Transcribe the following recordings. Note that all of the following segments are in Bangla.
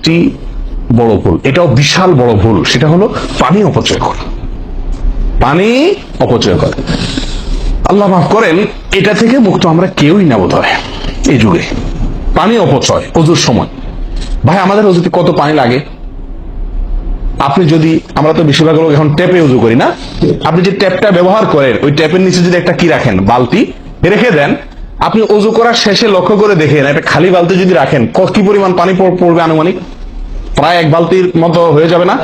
আরেকটি বড় ভুল, এটাও বিশাল বড় ভুল, সেটা হলো পানি অপচয় করা। পানি অপচয় করা, আল্লাহ মাফ করেন, এটা থেকে মুক্ত আমরা কেউই না বোধ হয় এই যুগে। পানি অপচয় ওযুর সময়, ভাই আমাদের ওযুতে কত পানি লাগে। আপনি যদি, আমরা তো বেশিরভাগ লোক এখন ট্যাপে ওযু করি না, আপনি যে ট্যাপটা ব্যবহার করেন ওই ট্যাপের নিচে যদি একটা কি রাখেন, বালতি রেখে দেন, আপনি ওযু করার শেষে লক্ষ্য করে দেখেন একটা খালি বালতি যদি রাখেন কি পরিমাণ পানি পড়বে আনুমানিক? প্রায় এক বালতির মতো হয়ে যাবে না?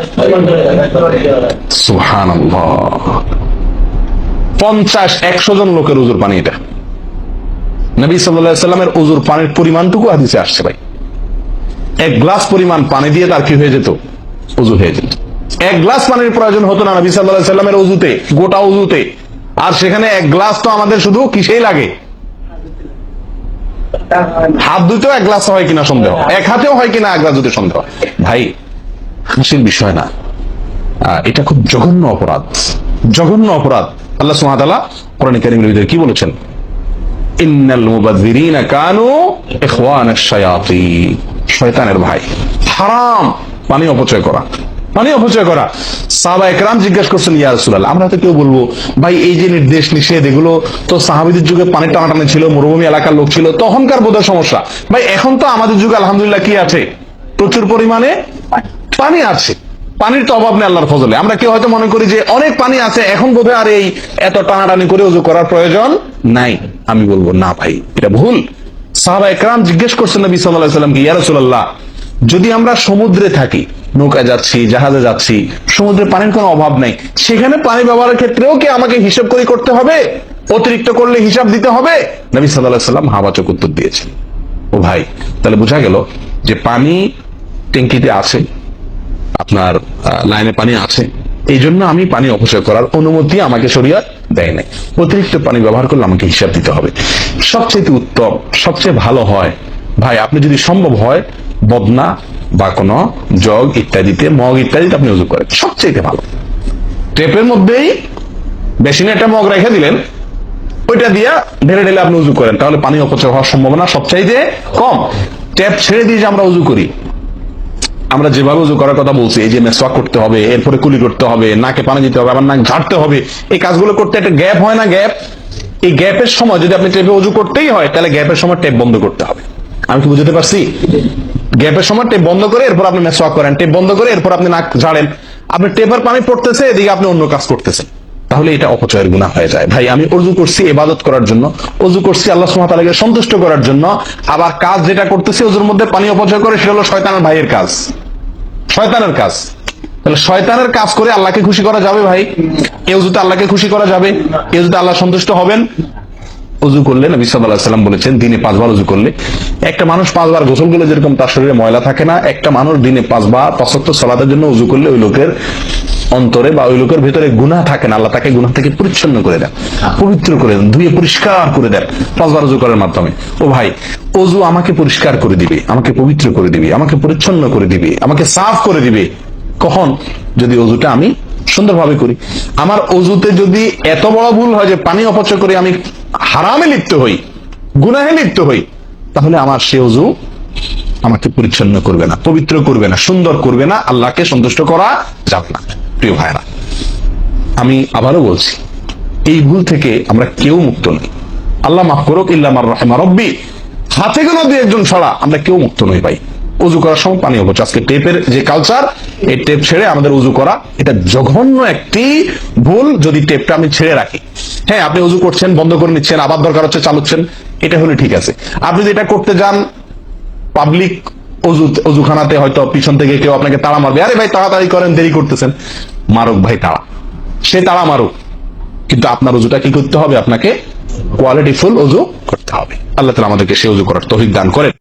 সুবহানাল্লাহ, 50-100 জন লোকের ওযুর পানি এটা। নবী সাল্লাল্লাহু আলাইহি সাল্লামের ওযুর পানির পরিমাণটুকু হাদিসে আসছে ভাই। এক গ্লাস পরিমাণ পানি দিয়ে তার কি হয়ে যেত? ওযু হয়ে যেত। এক গ্লাস পানির প্রয়োজন হতো না নবী সাল্লাল্লাহু আলাইহি সাল্লামের ওযুতে, গোটা ওযুতে। আর সেখানে এক গ্লাস তো আমাদের শুধু কিসেই লাগে? হাত ধুতেও এক গ্লাস হয় কিনা সন্দেহ, এক হাতেও হয় কিনা এক গ্লাস ধুতে সন্দেহ। ভাই হাসির বিষয় না, এটা খুব জঘন্য অপরাধ, জঘন্য অপরাধ। আল্লাহ সুবহানাহু ওয়া তাআলা কোরআনে কারীমের ভিতরে কি বলেছেন? ইন্নাল মুবাযযিরিনা কানু ইখওয়ানাশ শায়াতিন, শয়তানের ভাই। হারাম পানি অপচয় করা, পানি অপচয় করা। সাহাবায়ে কেরাম জিজ্ঞাসা করছেন, ইয়া রাসূলুল্লাহ, আমরা তো কেউ বলবো ভাই এই যে নির্দেশ নিষেধ এগুলো তো সাহাবীদের যুগে পানি টানাটানি ছিল, মরুভূমি এলাকার লোক ছিল, তখনকার বোধহয় সমস্যা। ভাই এখন তো আমাদের যুগে আলহামদুলিল্লাহ কি আছে? প্রচুর পরিমাণে পানি আছে, পানির তো অভাব নেই আল্লাহর ফজলে। আমরা কেউ হয়তো মনে করি যে অনেক পানি আছে, এখন বোধহয় আর এই এত টানাটানি করে ওযু করার প্রয়োজন নাই। আমি বলবো না ভাই, এটা ভুল। সাহাবায়ে কেরাম জিজ্ঞেস করছেন নবী সাল্লাল্লাহু আলাইহি ওয়াসাল্লামকে, ইয়া রাসূলুল্লাহ, যদি আমরা সমুদ্রে থাকি, নৌকায় যাচ্ছি, জাহাজে যাচ্ছি, সমুদ্রে পানির কোনো অভাব নাই, সেখানে পানি ব্যবহারের ক্ষেত্রেও কি আমাকে হিসাব করে করতে হবে? অতিরিক্ত করলে হিসাব দিতে হবে? নবী সাল্লাল্লাহু আলাইহি ওয়াসাল্লাম হাবাচক উত্তর দিয়েছেন। ও ভাই, তাহলে বোঝা গেল যে পানি ট্যাঙ্কিতে আছে, আপনার লাইনে পানি আছে, এই জন্য আমি পানি অপচয় করার অনুমতি আমাকে শরীয়ত দেয় নাই। অতিরিক্ত পানি ব্যবহার করলে আমাকে হিসাব দিতে হবে। সবচেয়ে উত্তম, সবচেয়ে ভালো হয় ভাই, আপনি যদি সম্ভব হয় বদনা বা কোন জগ ইত্যাদিতে, মগ ইত্যাদিতে আপনি ওযু করেন, সবচেয়ে ভালো। টেপের মধ্যেই বেসিনে একটা মগ রেখে দিলেন, ওইটা দিয়া ঢেলে ঢেলে আপনি ওযু করেন, তাহলে পানি অপচয় হওয়ার সম্ভাবনা সবচাইতে কম। ট্যাপ ছেড়ে দিয়ে যে আমরা ওযু করি, আমরা যেভাবে ওযু করার কথা বলছি, এই যে মেসওয়াক করতে হবে, এরপরে কুলি করতে হবে, নাকে পানি দিতে হবে, আবার নাক ঝাড়তে হবে, এই কাজগুলো করতে একটা গ্যাপ হয় না? গ্যাপ, এই গ্যাপের সময় যদি আপনি টেপে ওযু করতেই হয়, তাহলে গ্যাপের সময় টেপ বন্ধ করতে হবে। আমি কি বুঝতে পারছি? গ্যাপের সময় টেপ বন্ধ করে এরপর আপনি মেসওয়াক করেন, টেপ বন্ধ করে এরপর আপনি নাক ঝাড়েন। আপনি টেপের পানি পড়তেছে, এদিকে আপনি অন্য কাজ করতেছেন, তাহলে এটা অপচয়ের গুনাহ হয়ে যায়। ভাই আমি ওযু করছি ইবাদত করার জন্য, ওযু করছি আল্লাহ সুবহানাহু ওয়া তাআলাকে সন্তুষ্ট করার জন্য, আবার কাজ যেটা করতেছি ওযুর মধ্যে পানি অপচয় করে, সেটা হলো শয়তানের ভাইয়ের কাজ, শয়তানের কাজ। তাহলে শয়তানের কাজ করে আল্লাহকে খুশি করা যাবে ভাই? এই ওযুতে আল্লাহকে খুশি করা যাবে? এই ওযুতে আল্লাহ সন্তুষ্ট হবেন? ওযু করলে নবী সাল্লাল্লাহু আলাইহি ওয়াসাল্লাম বলেছেন, দিনে 5 বার ওযু করলে, একটা মানুষ 5 বার গোসল করলে যেরকম তার শরীরে ময়লা থাকে না, একটা মানুষ দিনে 5 বার 5 ওয়াক্ত সালাতের জন্য ওযু করলে ওই লোকের অন্তরে বা ওই লোকের ভিতরে গুনাহ থাকে না, আল্লাহ তাকে গুনাহ থেকে পরিচ্ছন্ন করে দেন, পবিত্র করে দেন, ধুয়ে পরিষ্কার করে দেন 5 বার ওযু করার মাধ্যমে। ও ভাই, ওযু আমাকে পরিষ্কার করে দিবে, আমাকে পবিত্র করে দিবে, আমাকে পরিচ্ছন্ন করে দিবে, আমাকে সাফ করে দিবে। কখন? যদি ওযুটা আমি সুন্দরভাবে করি। আমার ওযুতে যদি এত বড় ভুল হয় যে পানি অপচয় করে আমি হারামে লিপ্ত হই, গুনাহে লিপ্ত হই, তাহলে আমার সে ওযু আমাকে পরিচ্ছন্ন করবে না, পবিত্র করবে না, সুন্দর করবে না, আল্লাহকে সন্তুষ্ট করা যাবে না। প্রিয় ভাইরা, আমি আবারও বলছি, এই ভুল থেকে আমরা কেউ মুক্ত নই। আল্লাহ মাফ করুক, ইল্লা মান রাহিমা রব্বি, হাতে গোনা 2-1 ছাড়া আমরা কেউ মুক্ত নই ভাই। ওযু করার সময় পানি অপচয়, আজকে টেপের যে কালচার, এই টেপ ছেড়ে আমাদের ওযু করা, এটা জঘন্য একটি ভুল। যদি টেপটা আমি ছেড়ে রাখি, হ্যাঁ আপনি ওযু করছেন, বন্ধ করে নিচ্ছেন, আবার দরকার হচ্ছে চালাচ্ছেন, এটা হলে ঠিক আছে। আপনি যেটা করতে যান পাবলিক ওযুখানাতে, হয়তো পিছন থেকে কেউ আপনাকে তাড়া মারবে, আরে ভাই তাড়াতাড়ি করেন, দেরি করতেছেন। মারুক ভাই তাড়া, সে তাড়া মারুক, কিন্তু আপনার ওযুটা কি করতে হবে? আপনাকে কোয়ালিটিফুল ওযু করতে হবে। আল্লাহ তাআলা আমাদেরকে সে ওযু করার তৌফিক দান করেন।